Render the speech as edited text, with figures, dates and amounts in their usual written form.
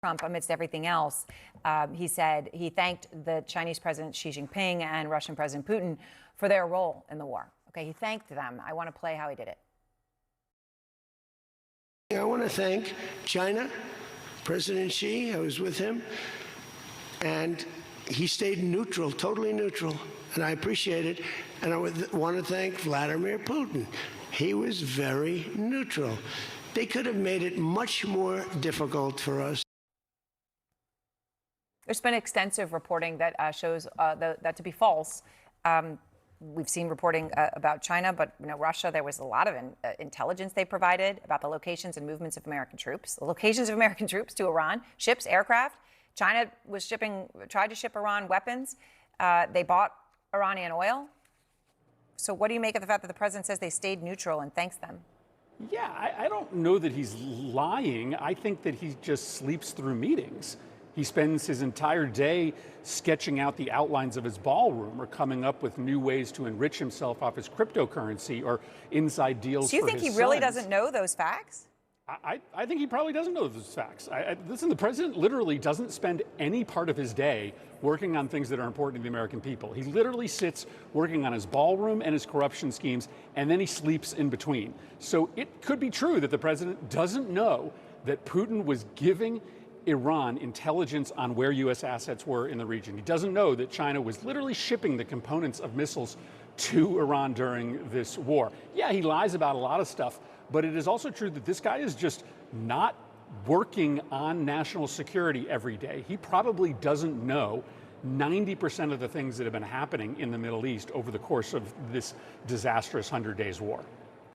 Trump, amidst everything else, he said he thanked the Chinese President Xi Jinping and Russian President Putin for their role in the war. Okay, he thanked them. I want to play how he did it. I want to thank China, President Xi. I was with him, and he stayed neutral, totally neutral, and I appreciate it. And I want to thank Vladimir Putin. He was very neutral. They could have made it much more difficult for us. There's been extensive reporting that shows that to be false. We've seen reporting about China, but Russia, there was a lot of intelligence they provided about the locations and movements of American troops. The locations of American troops to Iran, ships, aircraft. China was tried to ship Iran weapons. They bought Iranian oil. So what do you make of the fact that the president says they stayed neutral and thanks them? Yeah, I don't know that he's lying. I think that he just sleeps through meetings. He spends his entire day sketching out the outlines of his ballroom or coming up with new ways to enrich himself off his cryptocurrency or inside deals. Do you think he really doesn't know those facts? I think he probably doesn't know those facts. Listen, the president literally doesn't spend any part of his day working on things that are important to the American people. He literally sits working on his ballroom and his corruption schemes, and then he sleeps in between. So it could be true that the president doesn't know that Putin was giving Iran intelligence on where U.S. assets were in the region. He doesn't know that China was literally shipping the components of missiles to Iran during this war. Yeah, he lies about a lot of stuff, but it is also true that this guy is just not working on national security every day. He probably doesn't know 90% of the things that have been happening in the Middle East over the course of this disastrous 100 Days war.